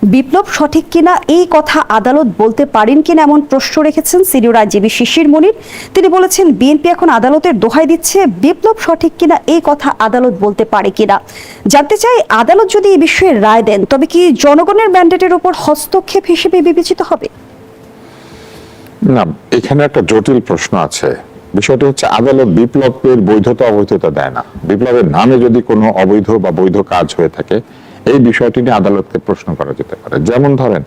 বিপ্লব সঠিক কিনা এই কথা আদালত বলতে পারেন কিনা এমন প্রশ্ন রেখেছেন সিনিয়র আইনজীবী শিশির মনির। তিনি বলেছেন বিএনপি এখন আদালতের দোহাই দিচ্ছে, বিপ্লব সঠিক কিনা এই কথা আদালত বলতে পারে কিনা। জানতে চাই, আদালত যদি এই বিষয়ে রায় দেন তবে কি জনগণের ম্যান্ডেটের উপর হস্তক্ষেপ হিসেবে বিবেচিত হবে? না, এখানে একটা জটিল প্রশ্ন আছে। বিষয়টি হচ্ছে আদালত বিপ্লবের বৈধতা অবৈধতা দেয় না। বিপ্লবের নামে যদি কোনো অবৈধ বা বৈধ কাজ হয়ে থাকে এই বিষয়টি নিয়ে আদালতকে প্রশ্ন করা যেতে পারে। যেমন ধরেন,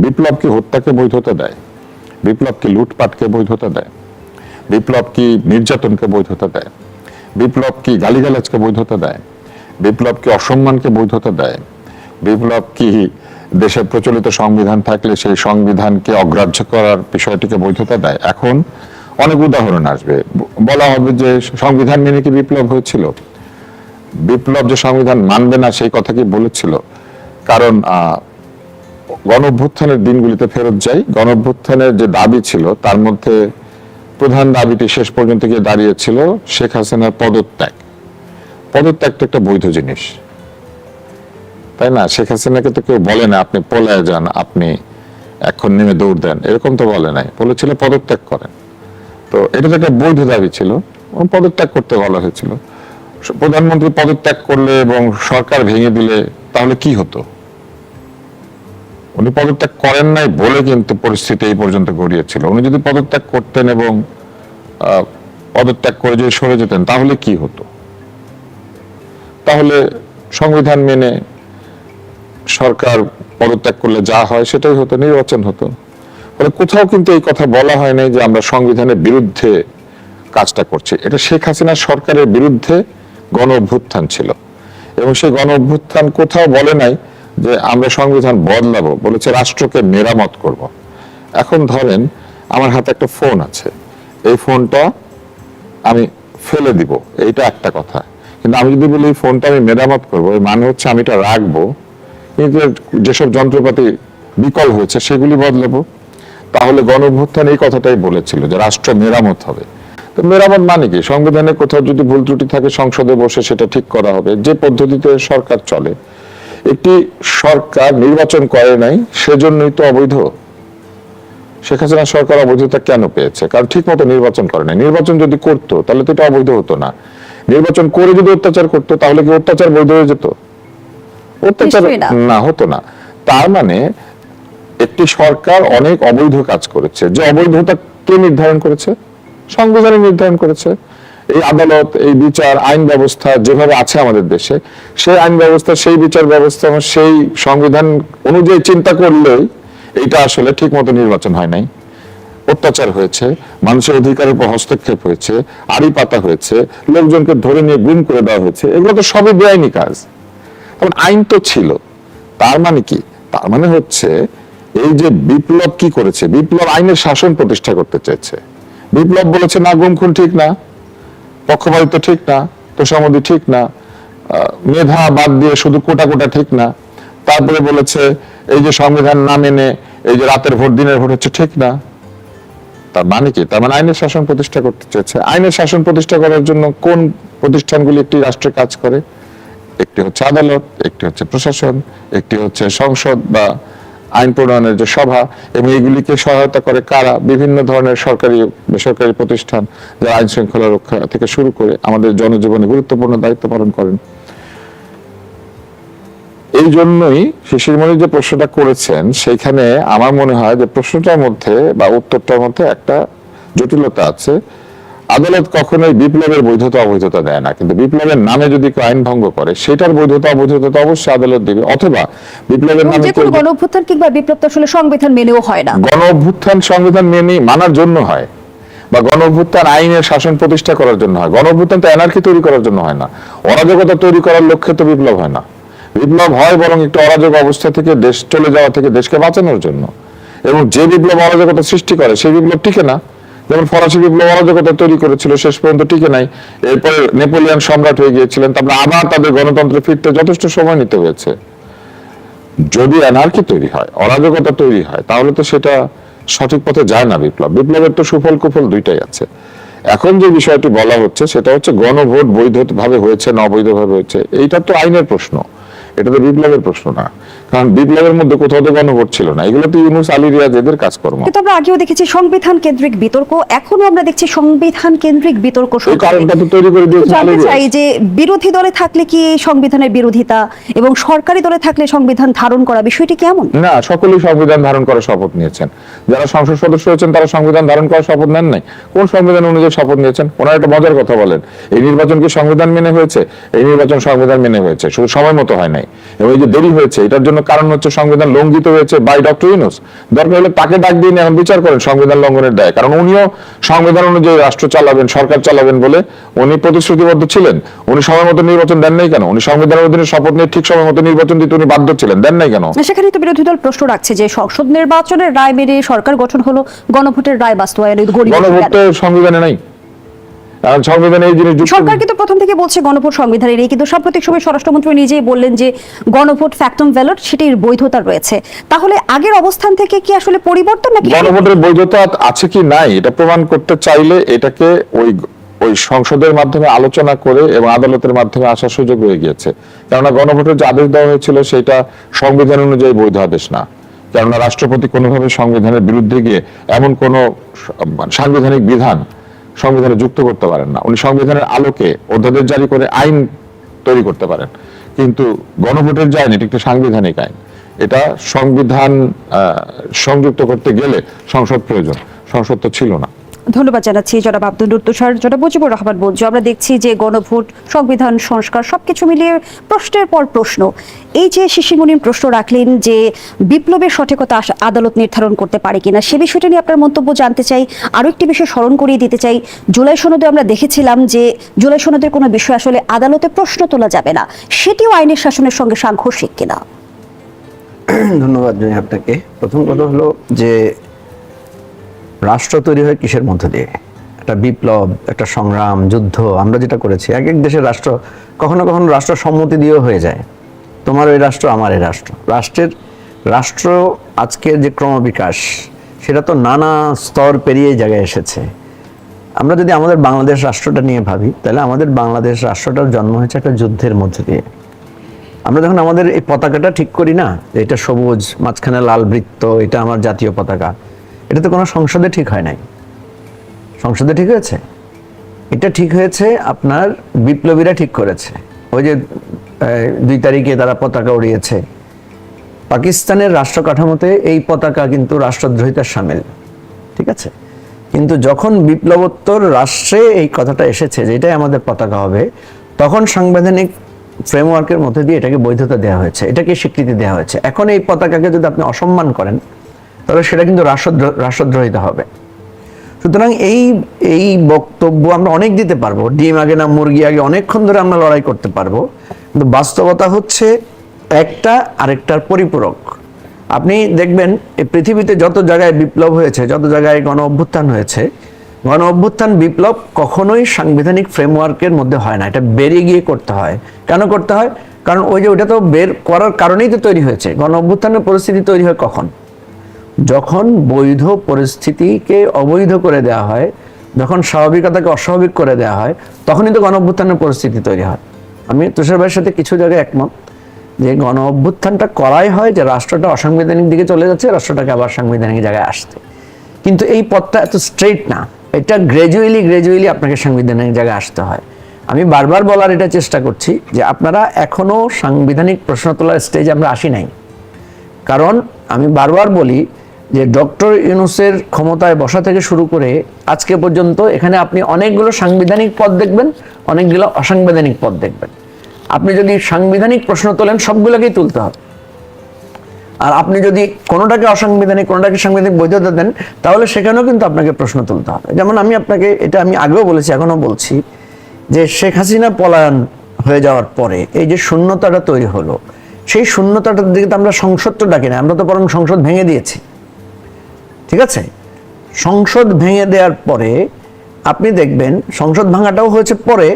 বিপ্লব কি হত্যাকে বৈধতা দেয়? বিপ্লব কি লুটপাটকে বৈধতা দেয়? বিপ্লব কি নির্যাতনকে বৈধতা দেয়? বিপ্লব কি গালিগালাজকে বৈধতা দেয়? বিপ্লব কি অসম্মানকে বৈধতা দেয়? বিপ্লব কি দেশের প্রচলিত সংবিধান থাকলে সেই সংবিধানকে অগ্রাহ্য করার বিষয়টিকে বৈধতা দেয়? এখন অনেক উদাহরণ আসবে, বলা হবে যে সংবিধান মেনে কি বিপ্লব হয়েছিল? বিপ্লব যে সংবিধান মানবে না সেই কথা কি বলেছিল? কারণ গণ অভ্যুত্থানের দিনগুলিতে ফেরত যাই, গণ অভ্যুত্থানের যে দাবি ছিল তার মধ্যে প্রধান দাবিটি শেষ পর্যন্ত গিয়ে দাঁড়িয়েছিল শেখ হাসিনার পদত্যাগ। পদত্যাগটা একটা বৈধ জিনিস, তাই না? শেখ হাসিনাকে তো কেউ বলে না আপনি পলায় যান, আপনি এখন নেমে দৌড় দেন, এরকম তো বলে নাই, বলেছিল পদত্যাগ করেন। তো এটা তো একটা বৈধ দাবি ছিল, পদত্যাগ করতে বলা হয়েছিল। প্রধানমন্ত্রী পদত্যাগ করলে এবং সরকার ভেঙে দিলে তাহলে কি হতো? উনি পদত্যাগ করেন নাই বলে কিন্তু পরিস্থিতি এই পর্যন্ত গড়িয়েছিল। উনি যদি পদত্যাগ করতেন এবং পদত্যাগ করে যদি সরে যেতেন তাহলে কি হতো? তাহলে সংবিধান মেনে সরকার পদত্যাগ করলে যা হয় সেটাই হতো, নির্বাচন হতো। ফলে কোথাও কিন্তু এই কথা বলা হয় নাই যে আমরা সংবিধানের বিরুদ্ধে কাজটা করছি। এটা শেখ হাসিনার সরকারের বিরুদ্ধে গণ অভ্যুত্থান ছিল এবং সেই গণ অভ্যুত্থান কোথাও বলে নাই যে আমরা সংবিধান বদলাবো, বলেছে রাষ্ট্রকে মেরামত করব। এখন ধরেন আমার হাতে একটা ফোন আছে, এই ফোনটা আমি ফেলে দিব, এইটা একটা কথা। কিন্তু আমি যদি বলি এই ফোনটা আমি মেরামত করবো, এর মানে হচ্ছে আমি এটা রাখবো, কিন্তু যেসব যন্ত্রপাতি বিকল হয়েছে সেগুলি বদলাবো। তাহলে গণ অভ্যুত্থান এই কথাটাই বলেছিল যে রাষ্ট্র মেরামত হবে। তো মেরামত মানে কি? সংবিধানে কোথাও যদি ভুল ত্রুটি থাকে সংসদে বসে সেটা ঠিক করা হবে, যে পদ্ধতিতে সরকার চলে। একটি সরকার নির্বাচন করে নাই সেজন্যই তো অবৈধ। শেখ হাসিনা সরকার অবৈধতা কেন পেয়েছে? কারণ ঠিক মতো নির্বাচন করে নাই। নির্বাচন যদি করতো তাহলে তো এটা অবৈধ হতো না। নির্বাচন করে যদি অত্যাচার করতো তাহলে কি অত্যাচার বৈধ হয়ে যেত? অত্যাচার না, হতো না। তার মানে একটি সরকার অনেক অবৈধ কাজ করেছে। যে অবৈধতা কে নির্ধারণ করেছে? সংবিধানে নির্ধারণ করেছে। এই আদালত, এই বিচার, আইন ব্যবস্থা যেভাবে আছে আমাদের দেশে, সেই আইন ব্যবস্থা, সেই বিচার ব্যবস্থা, সেই সংবিধান অনুযায়ী চিন্তা করলেই এইটা আসলে ঠিক মতো নির্বাচন হয় নাই, অত্যাচার হয়েছে, মানুষের অধিকারের উপর হস্তক্ষেপ হয়েছে, আড়ি পাতা হয়েছে, লোকজনকে ধরে নিয়ে গুম করে দেওয়া হয়েছে, এগুলো তো সবই বেআইনি কাজ। তখন আইন তো ছিল। তার মানে কি? তার মানে হচ্ছে এই যে বিপ্লব কি করেছে? বিপ্লব আইনের শাসন প্রতিষ্ঠা করতে চেয়েছে। বিপ্লব বলেছে না, গুম খুন ঠিক না, পক্ষপাতিত্ব ঠিক না, তোষামোদী ঠিক না, মেধা বাদ দিয়ে শুধু কোটা কোটা ঠিক না। তারপরে বলেছে এই যে সংবিধান না মেনে এই যে রাতের ভোট দিনের ভোট হচ্ছে ঠিক না। তার মানে কি? তার মানে আইনের শাসন প্রতিষ্ঠা করতে চেয়েছে। আইনের শাসন প্রতিষ্ঠা করার জন্য কোন প্রতিষ্ঠানগুলি একটি রাষ্ট্রে কাজ করে? একটি হচ্ছে আদালত, একটি হচ্ছে প্রশাসন, একটি হচ্ছে সংসদ বা আইন প্রণয়নের যে সভা, এবং এগুলিকে সহায়তা করে কারা? বিভিন্ন ধরনের সরকারি বেসরকারি প্রতিষ্ঠান, যারা আইন শৃঙ্খলা রক্ষা থেকে শুরু করে আমাদের জনজীবনে গুরুত্বপূর্ণ দায়িত্ব পালন করেন। এই জন্যই শিশির মনির যে প্রশ্নটা করেছেন সেইখানে আমার মনে হয় যে প্রশ্নটার মধ্যে বা উত্তরটার মধ্যে একটা জটিলতা আছে। আদালত কখনোই বিপ্লবের বৈধতা অবৈধতা দেয় না, কিন্তু বিপ্লবের নামে যদি কেউ আইন ভঙ্গ করে সেটার বৈধতা অবৈধতা অবশ্যই আদালত দিবে। অথবা বিপ্লবের নামে গণ অভ্যুত্থান কিংবা বিপ্লব তো আসলে সংবিধান মেনেও হয় না। গণ অভ্যুত্থান সংবিধান মেনে মানার জন্য হয়, বা গণ অভ্যুত্থান আইনের শাসন প্রতিষ্ঠা করার জন্য হয়। গণ অভ্যুত্থান তো এনার্কি তৈরি করার জন্য হয় না, অরাজকতা তৈরি করার লক্ষ্যে তো বিপ্লব হয় না। বিপ্লব হয় বরং একটু অরাজক অবস্থা থেকে দেশ চলে যাওয়া থেকে দেশকে বাঁচানোর জন্য। এবং যে বিপ্লব অরাজকতা সৃষ্টি করে সেই বিপ্লব টিকে না। যেমন ফরাসি বিপ্লব অরাজকতা তৈরি করেছিল, শেষ পর্যন্ত টিকে নাই। এরপরে নেপোলিয়ান সম্রাট হয়ে গিয়েছিলেন, তারপরে আবার তাদের গণতন্ত্রে ফিরতে যথেষ্ট সময় নিতে হয়েছে। যদি এনার্কি তৈরি হয়, অরাজকতা তৈরি হয়, তাহলে তো সেটা সঠিক পথে যায় না। বিপ্লবের তো সুফল কুফল দুইটাই আছে। এখন যে বিষয়টি বলা হচ্ছে সেটা হচ্ছে গণভোট বৈধভাবে হয়েছে না অবৈধভাবে হয়েছে, এইটা তো আইনের প্রশ্ন, এটা তো বিপ্লবের প্রশ্ন না। কারণ বিপ্লবের মধ্যে কোথাও তো গণভোট ছিল না, এগুলো তো ইউনূস আলী রিয়াজ এদের কাজকর্ম। কিন্তু আমরা আগেও দেখেছি সংবিধান কেন্দ্রিক বিতর্ক, এখনো আমরা দেখছি সংবিধান কেন্দ্রিক বিতর্ক। এই কারণটা তো তৈরি করে দিয়েছে আলী জানতে চাই রিয়াজ। যে বিরোধী দলে থাকলে কি এই সংবিধানের বিরোধিতা এবং সরকারি দলে থাকলে সংবিধান ধারণ করা বিষয়টি কেমন? না, সকলেই সংবিধান ধারণ করার শপথ নিয়েছেন। যারা সংসদ সদস্য হয়েছেন তারা সংবিধান ধারণ করার শপথ নেন নাই। কোন সংবিধান অনুযায়ী শপথ নিয়েছেন? ওনারা একটা মজার কথা বলেন, এই নির্বাচন কি সংবিধান মেনে হয়েছে? এই নির্বাচন সংবিধান মেনে হয়েছে, শুধু সময় মতো হয় নাই। এবং এই যে দেরি হয়েছে, এটার জন্য কারণ হচ্ছে সংবিধান লঙ্ঘিত হয়েছে বাই ডক্টর ইউনূস। দরকার হলে তাকে ডাক দিয়ে এখন বিচার করেন সংবিধান লঙ্ঘনের দায়, কারণ উনিও সংবিধান অনুযায়ী রাষ্ট্র চালাবেন, সরকার চালাবেন বলে উনি প্রতিশ্রুতিবদ্ধ ছিলেন। উনি সময় মতো নির্বাচন দেন নাই কেন? উনি সংবিধানের অধীনে শপথ নিয়ে ঠিক সময় মতো নির্বাচন দিতে উনি বাধ্য ছিলেন, দেন নাই কেন? সেখানে তো বিরোধী দল প্রশ্ন রাখছে যে সংসদ নির্বাচনের রায় মেনে সরকার গঠন হলো, গণভোটের রায় বাস্তবায়নে গণভোট তো সংবিধানে নাই। কারণ সংবিধানে এই জিনিস সরকার কিন্তু প্রথম থেকে বলছে গণভোট সংবিধানে নেই, কিন্তু সাম্প্রতিক সময় স্বরাষ্ট্রমন্ত্রী নিজেই বললেন যে গণভোট ফ্যাক্টম ব্যালট সেটির বৈধতা রয়েছে। তাহলে আগের অবস্থান থেকে কি আসলে পরিবর্তন নাকি? গণভোটের বৈধতা আছে কি নাই এটা প্রমাণ করতে চাইলে এটাকে ওই সংসদের মাধ্যমে আলোচনা করে এবং আদালতের মাধ্যমে আসার সুযোগ রয়ে গিয়েছে। কেননা গণভোটের যে আদেশ দেওয়া হয়েছিল সেটা সংবিধান অনুযায়ী বৈধ আদেশ না। কেননা রাষ্ট্রপতি কোনোভাবে সংবিধানের বিরুদ্ধে গিয়ে এমন কোন সাংবিধানিক বিধান সংবিধানে যুক্ত করতে পারেন না। উনি সংবিধানের আলোকে অধ্যাদেশ জারি করে আইন তৈরি করতে পারেন, কিন্তু গণভোটের যে আইন এটি একটি সাংবিধানিক আইন। এটা সংবিধান সংযুক্ত করতে গেলে সংসদ প্রয়োজন, সংসদ তো ছিল না। ধন্যবাদ জানাচ্ছি জনাব আব্দুল তুষার। জনাব মুজিবুর রহমান বলছি, আমরা দেখছি যে গণভোট, সংবিধান সংস্কার সবকিছু মিলিয়ে প্রশ্নের পর প্রশ্ন। এই যে শিশির মুনিম প্রশ্ন রাখলেন যে বিপ্লবের সঠিকতা আদালত নির্ধারণ করতে পারে কিনা, সে বিষয়টা নিয়ে আপনার মন্তব্য জানতে চাই। আরো একটি বিষয় স্মরণ করিয়ে দিতে চাই, জুলাই সনদে আমরা দেখেছিলাম যে জুলাই সনদের কোনো বিষয় আসলে আদালতে প্রশ্ন তোলা যাবে না, সেটিও আইনের শাসনের সঙ্গে সাংঘর্ষিক কিনা? ধন্যবাদ জনি আপনাকে। প্রথম কথা হলো যে রাষ্ট্র তৈরি হয় কিসের মধ্য দিয়ে? একটা বিপ্লব, একটা সংগ্রাম, যুদ্ধ আমরা যেটা করেছি। এক এক দেশের রাষ্ট্র কখনো কখনো রাষ্ট্র সম্মতি দিয়েও হয়ে যায়, তোমার ওই রাষ্ট্র আমার এই রাষ্ট্র। রাষ্ট্র আজকের যে ক্রমবিকাশ সেটা তো নানা স্তর পেরিয়ে জায়গায় এসেছে। আমরা যদি আমাদের বাংলাদেশ রাষ্ট্রটা নিয়ে ভাবি, তাহলে আমাদের বাংলাদেশ রাষ্ট্রটার জন্ম হয়েছে একটা যুদ্ধের মধ্যে দিয়ে। আমরা যখন আমাদের এই পতাকাটা ঠিক করি না, এটা সবুজ, মাঝখানে লাল বৃত্ত, এটা আমার জাতীয় পতাকা, এটা তো কোনো সংসদে ঠিক হয় নাই। সংসদে ঠিক হয়েছে? এটা ঠিক হয়েছে আপনার বিপ্লবীরা ঠিক করেছে। ওই যে 2 তারিখে তারা পতাকা উড়িয়েছে। পাকিস্তানের রাষ্ট্র কাঠামোতে এই পতাকা কিন্তু রাষ্ট্রদ্রোহিতার শামিল, ঠিক আছে? কিন্তু যখন বিপ্লবোত্তর রাষ্ট্রে এই কথাটা এসেছে যে এটাই আমাদের পতাকা হবে, তখন সাংবিধানিক ফ্রেমওয়ার্কের মধ্যে দিয়ে এটাকে বৈধতা দেওয়া হয়েছে, এটাকে স্বীকৃতি দেওয়া হয়েছে। এখন এই পতাকাকে যদি আপনি অসম্মান করেন তাহলে সেটা কিন্তু রাষ্ট্রদ্রোহিতা হবে। সুতরাং এই বক্তব্য আমরা অনেক দিতে পারবো, ডিম আগে না মুরগি আগে, অনেকক্ষণ ধরে আমরা লড়াই করতে পারবো, কিন্তু বাস্তবতা হচ্ছে একটা আরেকটার পরিপূরক। আপনি দেখবেন এই পৃথিবীতে যত জায়গায় বিপ্লব হয়েছে, যত জায়গায় গণ অভ্যুত্থান হয়েছে, গণ অভ্যুত্থান বিপ্লব কখনোই সাংবিধানিক ফ্রেমওয়ার্কের মধ্যে হয় না, এটা বেরিয়ে গিয়ে করতে হয়। কেন করতে হয়? কারণ ওইটা তো বের করার কারণেই তো তৈরি হয়েছে। গণ অভ্যুত্থানের পরিস্থিতি তৈরি হয় কখন? যখন বৈধ পরিস্থিতিকে অবৈধ করে দেওয়া হয়, যখন স্বাভাবিকতাকে অস্বাভাবিক করে দেওয়া হয়, তখনই তো গণ অভ্যুত্থানের পরিস্থিতি তৈরি হয়। আমি তুষার ভাইয়ের সাথে কিছু জায়গায় একমত যে গণ অভ্যুত্থানটা করাই হয় যে রাষ্ট্রটা অসাংবিধানিক দিকে চলে যাচ্ছে, রাষ্ট্রটাকে আবার সাংবিধানিক জায়গায় আসতে। কিন্তু এই পথটা এত স্ট্রেট না, এটা গ্র্যাজুয়ালি আপনাকে সাংবিধানিক জায়গায় আসতে হয়। আমি বারবার বলার এটা চেষ্টা করছি যে আপনারা এখনো সাংবিধানিক প্রশ্ন তোলার স্টেজে আমরা আসি নাই। কারণ আমি বারবার বলি যে ডক্টর ইউনূসের ক্ষমতায় বসা থেকে শুরু করে আজকে পর্যন্ত এখানে আপনি অনেকগুলো সাংবিধানিক পদ দেখবেন, অনেকগুলো অসাংবিধানিক পদ দেখবেন। আপনি যদি সাংবিধানিক প্রশ্ন তোলেন সবগুলোকেই তুলতে হবে, আর আপনি যদি কোনোটাকে অসাংবিধানিক কোনোটাকে সাংবিধানিক বৈধতা দেন তাহলে সেখানেও কিন্তু আপনাকে প্রশ্ন তুলতে হবে। যেমন আমি আপনাকে এটা আমি আগেও বলেছি, এখনো বলছি যে শেখ হাসিনা পলায়ন হয়ে যাওয়ার পরে এই যে শূন্যতাটা তৈরি হলো, সেই শূন্যতাটার দিকে তো আমরা সংসদ তো ডাকি না, আমরা তো বরং সংসদ ভেঙে দিয়েছি, ঠিক আছে? সংসদ ভেঙে দেওয়ার পরে আপনি দেখবেন সংসদ ভাঙাটাও হয়েছে পরে,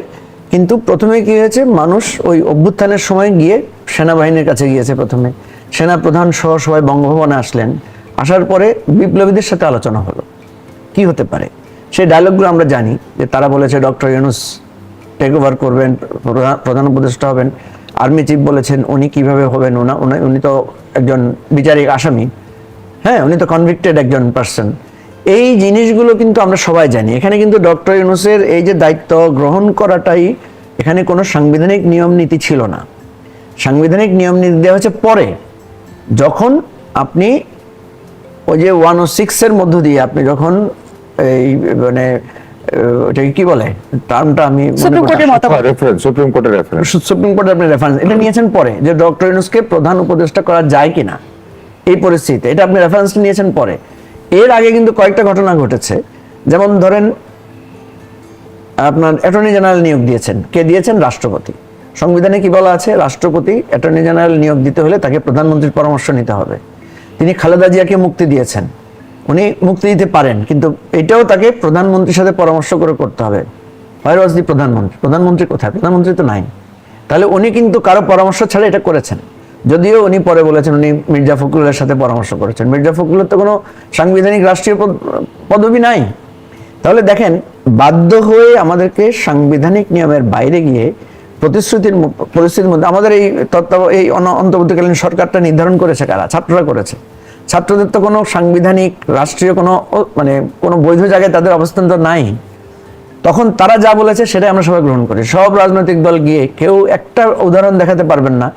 কিন্তু প্রথমে কি হয়েছে, মানুষ ওই অভ্যুত্থানের সময় গিয়ে সেনাবাহিনীর কাছে গিয়েছে। প্রথমে সেনা প্রধান সহ সবাই বঙ্গভবনে আসলেন, আসার পরে বিপ্লবীদের সাথে আলোচনা হলো কি হতে পারে। সেই ডায়লগগুলো আমরা জানি যে তারা বলেছে ডক্টর ইউনূস টেক ওভার করবেন, প্রধান উপদেষ্টা হবেন। আর্মি চিফ বলেছেন উনি কিভাবে হবেন, উনি তো একজন বিচারিক আসামি, হ্যাঁ উনি তো কনভিক্টেড একজন পার্সন। এই জিনিসগুলো কিন্তু আমরা সবাই জানি। এখানে কিন্তু ডক্টর ইউনূসের এই যে দায়িত্ব গ্রহণ করাটাই, এখানে কোনো সাংবিধানিক নিয়ম নীতি ছিল না। সাংবিধানিক নিয়ম নীতি দেওয়া হচ্ছে পরে, যখন আপনি ওই যে 106-এর মধ্য দিয়ে আপনি যখন এই মানে ওটাকে কি বলে টার্মটা আমি সুপ্রিম কোর্টের মতামত, সুপ্রিম কোর্টের রেফারেন্স, সুপ্রিম কোর্টের আপনি রেফারেন্স এটা নিয়েছেন পরে, যে ডক্টর ইউনূসকে প্রধান উপদেষ্টা করা যায় কিনা এই পরিস্থিতিতে, এটা আপনি রেফারেন্স নিয়েছেন পরে। এর আগে কিন্তু কয়েকটা ঘটনা ঘটেছে, যেমন ধরেন আপনার অ্যাটর্নি জেনারেল নিয়োগ দিয়েছেন, কে দিয়েছেন? রাষ্ট্রপতি। সংবিধানে কি বলা আছে? রাষ্ট্রপতি অ্যাটর্নি জেনারেল নিয়োগ দিতে হলে তাকে প্রধানমন্ত্রীর পরামর্শ নিতে হবে। তিনি খালেদা জিয়াকে মুক্তি দিয়েছেন, উনি মুক্তি দিতে পারেন, কিন্তু এটাও তাকে প্রধানমন্ত্রীর সাথে পরামর্শ করে করতে হবে। হোয়ার ওয়াজ দি প্রধানমন্ত্রী? প্রধানমন্ত্রী কোথায়? প্রধানমন্ত্রী তো নাই। তাহলে উনি কিন্তু কারো পরামর্শ ছাড়া এটা করেছেন, যদিও উনি পরে বলেছেন উনি মির্জা ফখরুলের সাথে পরামর্শ করেছেন। মির্জা ফখরুলের তো কোনো সাংবিধানিক রাষ্ট্রীয় পদবি নাই। তাহলে দেখেন, বাধ্য হয়ে আমাদেরকে সাংবিধানিক নিয়মের বাইরে গিয়ে পরিস্থিতির মধ্যে আমাদের এই অন্তর্বর্তীকালীন সরকারটা নির্ধারণ করেছে কারা? ছাত্ররা করেছে। ছাত্রদের তো কোনো সাংবিধানিক রাষ্ট্রীয় কোনো বৈধ জায়গায় তাদের অবস্থান তো নাই। তখন তারা যা বলেছে সেটাই আমরা সবাই গ্রহণ করি। সব রাজনৈতিক দল গিয়ে কেউ একটা উদাহরণ দেখাতে পারবেন না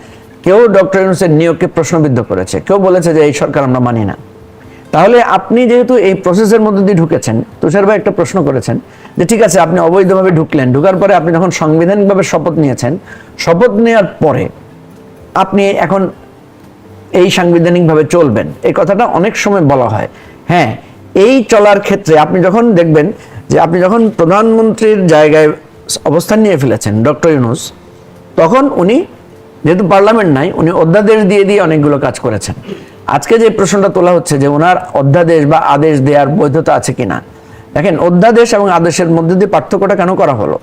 কেউ ডক্টর ইউনূসের নিয়োগকে প্রশ্নবিদ্ধ করেছে, কেউ বলেছে যে এই সরকার আমরা মানি না। তাহলে আপনি যেহেতু এই প্রসেসের মধ্যে দিয়ে ঢুকেছেন, তুষার ভাই একটা প্রশ্ন করেছেন যে ঠিক আছে আপনি অবৈধভাবে ঢুকলেন, ঢুকার পরে আপনি যখন সাংবিধানিকভাবে শপথ নিয়েছেন, শপথ নেওয়ার পরে আপনি এখন এই সাংবিধানিকভাবে চলবেন, এই কথাটা অনেক সময় বলা হয়। হ্যাঁ, এই চলার ক্ষেত্রে আপনি যখন দেখবেন যে আপনি যখন প্রধানমন্ত্রীর জায়গায় অবস্থান নিয়ে ফেলেছেন ডক্টর ইউনূস, তখন উনি যেহেতু পার্লামেন্ট নাই, উনি অধ্যাদেশ দিয়ে দিয়ে অনেকগুলো কাজ করেছেন। আজকে যে প্রশ্নটা তোলা হচ্ছে যে ওনার অধ্যাদেশ বা আদেশ দেওয়ার বৈধতা আছে কিনা, দেখেন অধ্যাদেশ এবং আদেশের মধ্যে দিয়ে পার্থক্যটা কেন করা হলো,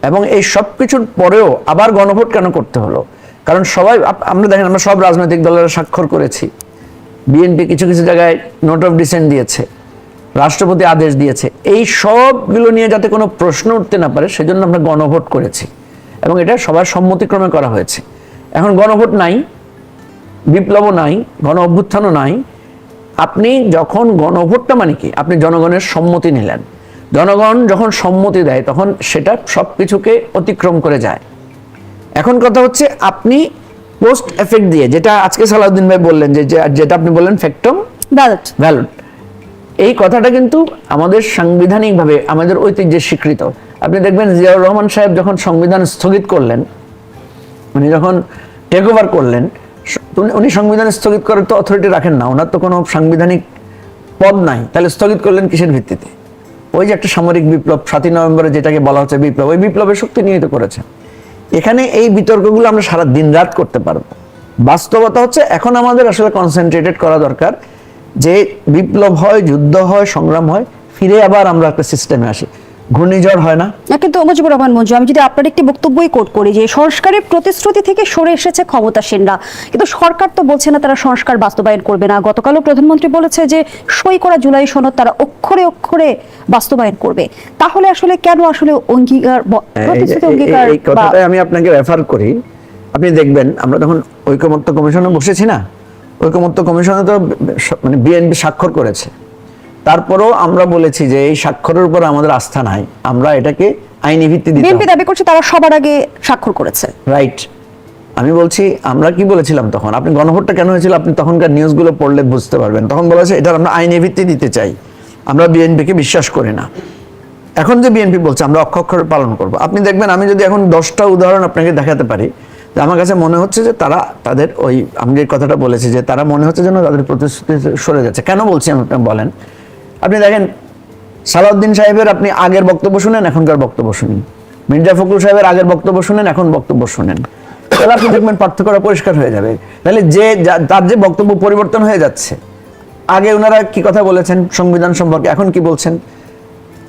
এবং এই সব কিছুর পরেও আবার গণভোট কেন করতে হলো? কারণ সবাই আমরা দেখেন, আমরা সব রাজনৈতিক দলের স্বাক্ষর করেছি, বিএনপি কিছু কিছু জায়গায় নোট অফ ডিসেন্ট দিয়েছে, রাষ্ট্রপতি আদেশ দিয়েছে, এই সবগুলো নিয়ে যাতে কোনো প্রশ্ন উঠতে না পারে সেজন্য আমরা গণভোট করেছি, এবং এটা সবার সম্মতিক্রমে করা হয়েছে। এখন গণভোট নাই, বিপ্লবও নাই, গণ অভ্যুত্থানও নাই। আপনি যখন গণভোটটা মানে কি, আপনি জনগণের সম্মতি নিলেন, জনগণ যখন সম্মতি দেয় তখন সেটা সব কিছুকে অতিক্রম করে যায়। এখন কথা হচ্ছে আপনি পোস্ট এফেক্ট দিয়ে, যেটা আজকে সালাউদ্দিন ভাই বললেন, যেটা আপনি বললেন ফ্যাক্টম ভ্যালট, এই কথাটা কিন্তু আমাদের সাংবিধানিকভাবে আমাদের ঐতিহ্যে স্বীকৃত। আপনি দেখবেন জিয়াউর রহমান সাহেব যখন সংবিধান স্থগিত করলেন, উনি যখন টেক ওভার করলেন, উনি সংবিধান স্থগিত করার তো অথরিটি রাখেন না, ওনার তো কোনো সাংবিধানিক পদ নাই, তাহলে স্থগিত করলেন কিসের ভিত্তিতে? ওই যে একটা সামরিক বিপ্লব 7ই নভেম্বরে যেটাকে বলা হচ্ছে বিপ্লব, ওই বিপ্লবের শক্তি নিহিত করেছেন। এখানে এই বিতর্কগুলো আমরা সারা দিন রাত করতে পারবো। বাস্তবতা হচ্ছে এখন আমাদের আসলে কনসেন্ট্রেটেড করা দরকার যে বিপ্লব হয়, যুদ্ধ হয়, সংগ্রাম হয়, ফিরে আবার আমরা একটা সিস্টেমে আসি। ঘূর্ণিঝড় হয় না। কিন্তু মুজিবুর রহমান মঞ্জু, আমি যদি আপনার একটি বক্তব্যই কোট করি যে সংস্কারের প্রতিশ্রুতি থেকে সরে এসেছে ক্ষমতাসীনরা, কিন্তু সরকার তো বলছে না তারা সংস্কার বাস্তবায়ন করবে না। গতকালও প্রধানমন্ত্রী বলেছে যে সই করা জুলাই সনদ তারা অক্ষরে অক্ষরে বাস্তবায়ন করবে। তাহলে আসলে কেন আসলে অঙ্গীকার, প্রতিশ্রুতি অঙ্গীকার? এই কথাটাই আমি আপনাকে রেফার করি। আপনি দেখবেন আমরা যখন ঐকমত্য কমিশনে বসেছি না, ঐকমত্য কমিশনে তো মানে বিএনপি স্বাক্ষর করেছে, তারপরেও আমরা বলেছি যে এই স্বাক্ষরের উপর আমাদের আস্থা নাই, আমরা এটাকে আইনি ভিত্তি দিতে। বিএনপি দাবি করছে তারা সবার আগে স্বাক্ষর করেছে। রাইট। আমি বলছি আমরা কি বলেছিলাম তখন, আপনি গণভোটটা কেন হয়েছিল আপনি তখনকার নিউজগুলো পড়লে বুঝতে পারবেন। তখন বলেছে এটা আমরা আইনি ভিত্তি দিতে চাই, আমরা বিএনপিকে বিশ্বাস করি না। এখন যে বিএনপি বলছে আমরা অক্ষরে পালন করব, আপনি দেখবেন আমি যদি এখন 10টা উদাহরণ আপনাকে দেখাতে পারি, যে আমার কাছে মনে হচ্ছে যে তারা তাদের ওই আমি যে কথাটা বলেছি যে তারা মনে হচ্ছে যেন তাদের প্রতিশ্রুতি সরে যাচ্ছে। কেন বলছি আমি, আপনি বলেন। আপনি দেখেন সালাউদ্দিন সাহেবের আপনি আগের বক্তব্য শুনেন, এখনকার বক্তব্য শুনেন, মির্জা ফখরুল সাহেবের আগের বক্তব্য শুনেন, এখন বক্তব্য শুনেন, তাহলে আপনি দেখবেন পার্থক্যটা পরিষ্কার হয়ে যাবে। তাহলে তার যে বক্তব্য পরিবর্তন হয়ে যাচ্ছে, আগে ওনারা কি কথা বলেছেন সংবিধান সম্পর্কে, এখন কি বলছেন।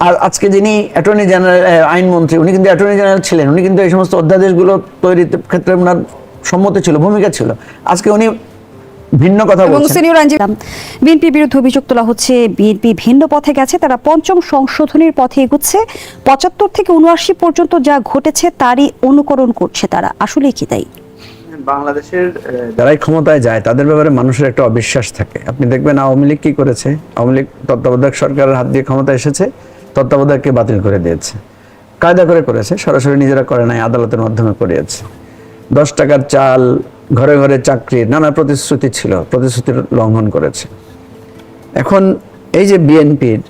আর আজকে যিনি অ্যাটর্নি জেনারেল, আইনমন্ত্রী, উনি কিন্তু অ্যাটর্নি জেনারেল ছিলেন, উনি কিন্তু এই সমস্ত অধ্যাদেশগুলো তৈরির ক্ষেত্রে ওনার সম্মতি ছিল, ভূমিকা ছিল। আজকে উনি ভিন্ন কথা বলছেন। সিনিয়র আইনজীবী, বিএনপির বিরুদ্ধে অভিযোগ তোলা হচ্ছে বিএনপি ভিন্ন পথে গেছে, তারা পঞ্চম সংশোধনীর পথে এগুচ্ছে, 75 থেকে 79 পর্যন্ত যা ঘটেছে তারই অনুকরণ করছে তারা। আসলে কি তাই? বাংলাদেশের যারাই ক্ষমতায় যায় তাদের ব্যাপারে মানুষের একটা অবিশ্বাস থাকে। আপনি দেখবেন আওয়ামী লীগ কি করেছে, আওয়ামী লীগ তত্ত্বাবধায়ক সরকারের হাত দিয়ে ক্ষমতা এসেছে, তত্ত্বাবধায়ককে বাতিল করে দিয়েছে, কায়দা করে করেছে, সরাসরি নিজেরা করে নাই, আদালতের মাধ্যমে করিয়েছে। 10 টাকার চাল, ঘরে ঘরে চাকরির নানা প্রতিশ্রুতি ছিল, প্রতিশ্রুতির লঙ্ঘন করেছে। এখন এই যে বিএনপির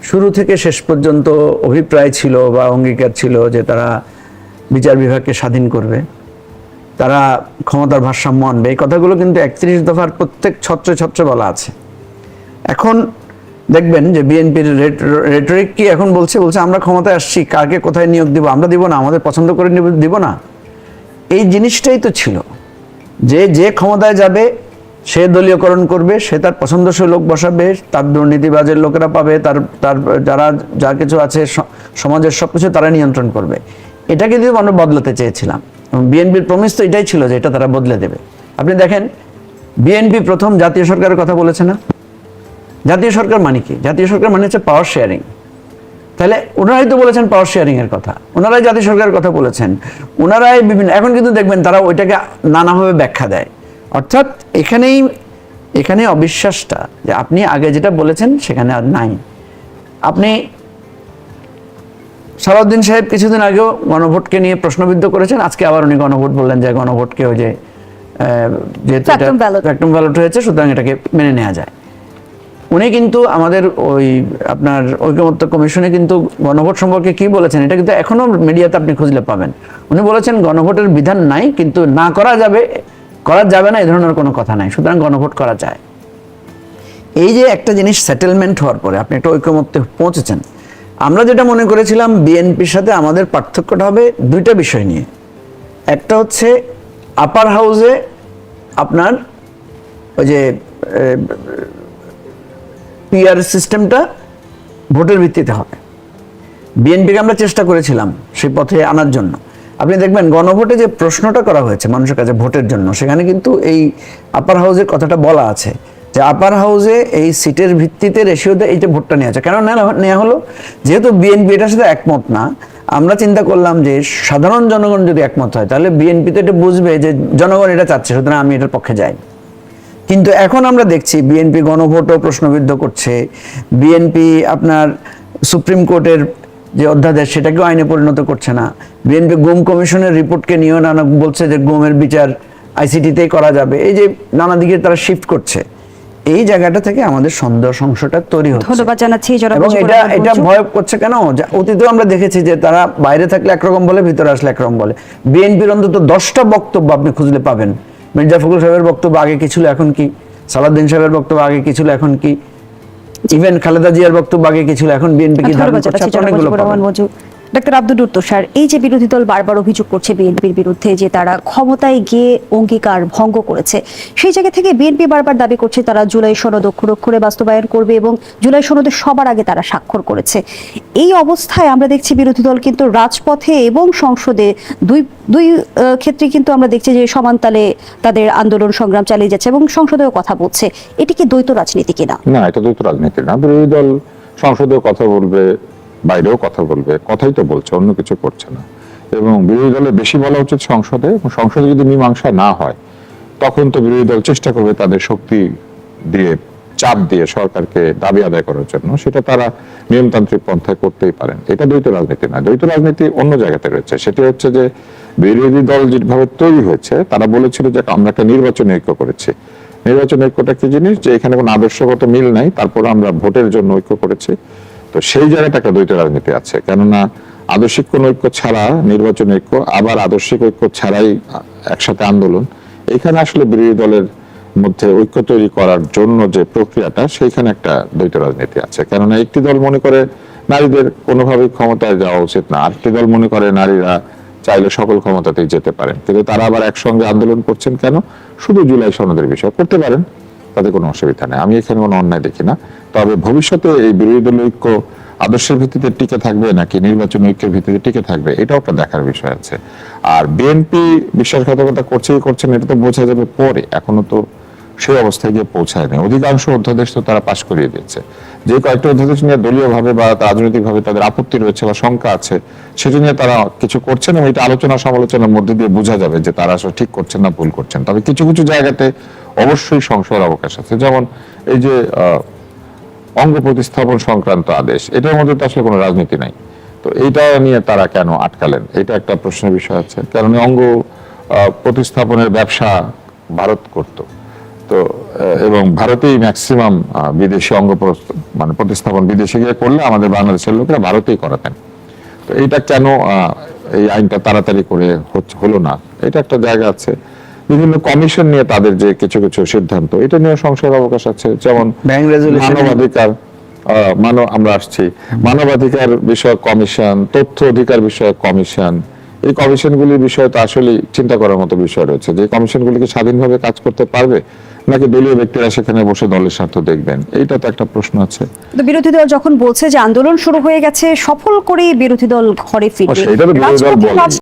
শুরু থেকে শেষ পর্যন্ত অভিপ্রায় ছিল বা অঙ্গীকার ছিল যে তারা বিচার বিভাগকে স্বাধীন করবে, তারা ক্ষমতার ভারসাম্য আনবে, এই কথাগুলো কিন্তু 31 দফার প্রত্যেক ছত্রে ছত্রে বলা আছে। এখন দেখবেন যে বিএনপির রেটরিক কি এখন বলছে আমরা ক্ষমতায় আসছি, কাকে কোথায় নিয়োগ দিব, আমরা দিব না, আমাদের পছন্দ করে দিব না। এই জিনিসটাই তো ছিল যে যে ক্ষমতায় যাবে সে দলীয়করণ করবে, সে তার পছন্দসই লোক বসাবে, তার দুর্নীতিবাজের লোকেরা পাবে, তার তার যারা যা কিছু আছে সমাজের সবকিছু তারা নিয়ন্ত্রণ করবে। এটাকে কিন্তু আমরা বদলাতে চেয়েছিলাম। বিএনপির প্রমিস তো এটাই ছিল যে এটা তারা বদলে দেবে। আপনি দেখেন বিএনপি প্রথম জাতীয় সরকারের কথা বলেছে না? জাতীয় সরকার মানে কি? জাতীয় সরকার মানে হচ্ছে পাওয়ার শেয়ারিং। তাহলে ওনারাই তো বলেছেন পাওয়ার শেয়ারিং এর কথা, ওনারাই জাতীয় সরকারের কথা বলেছেন, ওনারাই বিভিন্ন, এখন কিন্তু দেখবেন তারা ওইটাকে নানাভাবে ব্যাখ্যা দেয়। অর্থাৎ এখানে অবিশ্বাসটা যে আপনি আগে যেটা বলেছেন সেখানে আর নাই। আপনি সালাউদ্দিন সাহেব কিছুদিন আগেও গণভোটকে নিয়ে প্রশ্নবিদ্ধ করেছেন, আজকে আবার উনি গণভোট বললেন যে গণভোটকে ওই যে যেহেতু ফ্যাক্টম ব্যালট হয়েছে সুতরাং এটাকে মেনে নেওয়া যায়। উনি কিন্তু আমাদের ওই আপনার ঐকমত্য কমিশনে কিন্তু গণভোট সম্পর্কে কি বলেছেন এটা কিন্তু এখনো মিডিয়াতে আপনি খুঁজলে পাবেন। উনি বলেছেন গণভোটের বিধান নাই, কিন্তু না করা যাবে না এই ধরনের কোনো কথা নাই, সুতরাং গণভোট করা যায়। এই যে একটা জিনিস সেটেলমেন্ট হওয়ার পরে আপনি একটা ঐকমত্যে পৌঁছেছেন। আমরা যেটা মনে করেছিলাম বিএনপির সাথে আমাদের পার্থক্যটা হবে দুইটা বিষয় নিয়ে। একটা হচ্ছে আপার হাউসে আপনার ওই যে পিআর সিস্টেমটা ভোটের ভিত্তিতে হবে। বিএনপিকে আমরা চেষ্টা করেছিলাম সেই পথে আনার জন্য। আপনি দেখবেন গণভোটে যে প্রশ্নটা করা হয়েছে মানুষের কাছে ভোটের জন্য, সেখানে কিন্তু এই আপার হাউসের কথাটা বলা আছে যে আপার হাউসে এই সিটের ভিত্তিতে রেশিওতে এইটা ভোটটা নেওয়া আছে। কেন নেওয়া হলো? যেহেতু বিএনপি এটার সাথে একমত না, আমরা চিন্তা করলাম যে সাধারণ জনগণ যদি একমত হয় তাহলে বিএনপি তো এটা বুঝবে যে জনগণ এটা চাচ্ছে, সুতরাং আমি এটার পক্ষে যাই। কিন্তু এখন আমরা দেখছি বিএনপি গণভোটও প্রশ্নবিদ্ধ করছে, বিএনপি আপনার সুপ্রিম কোর্টের যে অধ্যাদেশ সেটাকেও আইনে পরিণত করছে না, বিএনপি গুম কমিশনের রিপোর্টকে নিয়েও নানা বলছে যে গুমের বিচার আইসিটিতেই করা যাবে। এই যে নানা দিকে তারা শিফট করছে, এই জায়গাটা থেকে আমাদের সন্দেহ সংশয়টা তৈরি হচ্ছে। ধন্যবাদ জানাচ্ছি। এবং এটা ভয় করছে কেন? অতীতেও আমরা দেখেছি যে তারা বাইরে থাকলে একরকম বলে, ভিতরে আসলে একরকম বলে। বিএনপির অন্তত 10টা বক্তব্য আপনি খুঁজলে পাবেন। মির্জা ফখরুল সাহেবের বক্তব্য আগে কি ছিল এখন কি, সালাউদ্দিন সাহেবের বক্তব্য আগে কি ছিল এখন কি, ইভেন খালেদা জিয়ার বক্তব্য আগে কি ছিল এখন বিএনপি কি ধারণা করছে, অনেকগুলো পাবেন। ডক্টর আব্দুল তুষার, এই যে বিরোধী দল বারবার অভিযোগ করছে বিএনপির বিরুদ্ধে যে তারা ক্ষমতায় গিয়ে অঙ্গীকার ভঙ্গ করেছে, সেই জায়গা থেকে বিএনপি বারবার দাবি করছে তারা জুলাই সনদ অক্ষরে অক্ষরে বাস্তবায়ন করবে এবং জুলাই সনদে সবার আগে তারা স্বাক্ষর করেছে। এই অবস্থায় আমরা দেখছি বিরোধী দল কিন্তু রাজপথে এবং সংসদে দুই ক্ষেত্রে কিন্তু আমরা দেখছি যে সমান তালে তাদের আন্দোলন সংগ্রাম চালিয়ে যাচ্ছে এবং সংসদেও কথা বলছে। এটি কি দ্বৈত রাজনীতি কিনা? না, এটা দ্বৈত রাজনীতি না। বিরোধী দল সংসদেও কথা বলবে, বাইরেও কথা বলবে, কথাই তো বলছে, অন্য কিছু করছে না। এবং বিরোধী দলের বেশি বলা উচিত সংসদে, এবং সংসদে যদি মীমাংসা না হয় তখন তো বিরোধী দল চেষ্টা করবে তাদের শক্তি দিয়ে, চাপ দিয়ে সরকারকে দাবি আদায় করার জন্য। সেটা তারা নিয়মতান্ত্রিক পন্থায় করতেই পারেন। এটা দ্বৈত রাজনীতি না। দ্বৈত রাজনীতি অন্য জায়গাতে রয়েছে। সেটি হচ্ছে যে বিরোধী দল যেভাবে তৈরি হয়েছে, তারা বলেছিল যে আমরা একটা নির্বাচনী ঐক্য করেছি। নির্বাচনী ঐক্যটা কি জিনিস? যে এখানে কোনো আদর্শগত মিল নাই, তারপর আমরা ভোটের জন্য ঐক্য করেছি। তো সেই জায়গাটা একটা দ্বৈত রাজনীতি আছে। কেননা আদর্শিক কোন ঐক্য ছাড়া নির্বাচনী ঐক্য, আবার আদর্শিক ঐক্য ছাড়াই একসাথে আন্দোলন, এখানে আসলে বিরোধী দলের মধ্যে ঐক্য তৈরি করার জন্য যে প্রক্রিয়াটা, সেইখানে একটা দ্বৈত রাজনীতি আছে। কেননা একটি দল মনে করে নারীদের কোনোভাবেই ক্ষমতায় যাওয়া উচিত না, আরেকটি দল মনে করে নারীরা চাইলে সকল ক্ষমতাতেই যেতে পারেন। কিন্তু তারা আবার একসঙ্গে আন্দোলন করছেন কেন? শুধু জুলাই সনদের বিষয় করতে পারেন, তাতে কোনো অসুবিধা নেই। আমি এখানে কোনো অন্যায় দেখি না। তবে ভবিষ্যতে এই বিরোধী দল ঐক্য আদর্শের ভিত্তিতে টিকে থাকবে নাকি নির্বাচন ঐক্যের ভিত্তিতে টিকে থাকবে, এটাও একটা দেখার বিষয় আছে। আর বিএনপি বিশ্বাসঘাতকতা করছে কি করছে না, এটা তো বোঝা যাবে পরে। এখনো তো সেই অবস্থায় গিয়ে পৌঁছায় না। অধিকাংশ অধ্যাদেশ তো তারা পাশ করিয়ে দিয়েছে। যে কয়েকটা অধ্যাদেশ নিয়ে দলীয়ভাবে বা রাজনৈতিকভাবে তাদের আপত্তি রয়েছে বা শঙ্কা আছে, সেটা নিয়ে তারা কিছু করছেন এবং এটা আলোচনা সমালোচনার মধ্যে দিয়ে বোঝা যাবে যে তারা আসলে ঠিক করছেন না ভুল করছেন। তবে কিছু কিছু জায়গাতে অবশ্যই সংশয়ের অবকাশ আছে। যেমন এই যে অঙ্গ প্রতিস্থাপন সংক্রান্ত আদেশ, এটার মধ্যে তো আসলে কোনো রাজনীতি নাই। তো এইটা নিয়ে তারা কেন আটকালেন, এটা একটা প্রশ্নের বিষয় আছে। কারণ অঙ্গ প্রতিস্থাপনের ব্যবসা ভারত করত, তো এবং ভারতেই ম্যাক্সিমাম বিদেশি অঙ্গ মানে প্রতিস্থাপন বিদেশে গিয়ে করলে আমাদের বাংলাদেশের লোকেরা ভারতেই করাতেন। তো এইটা কেন এই আইনটা তাড়াতাড়ি করে হলো না, এটা একটা জায়গা আছে। বিভিন্ন কমিশন নিয়ে তাদের যে কিছু কিছু সিদ্ধান্ত, এটা নিয়ে সংশয়ের অবকাশ আছে। যেমন মানবাধিকার আমরা আসছি, মানবাধিকার বিষয়ক কমিশন, তথ্য অধিকার বিষয়ক কমিশন, এই কমিশনগুলির বিষয়ে তো আসলে চিন্তা করার মতো বিষয় রয়েছে যে কমিশনগুলি কি স্বাধীনভাবে কাজ করতে পারবে নাকি দলীয় ব্যক্তিরা সেখানে বসে দলের স্বার্থ দেখবেন, এইটা তো একটা প্রশ্ন আছে। তো বিরোধী দল যখন বলছে যে আন্দোলন শুরু হয়ে গেছে, সফল করে বিরোধী দল ঘরে ফিরবে, সেটা তো বিরোধী দল বলে।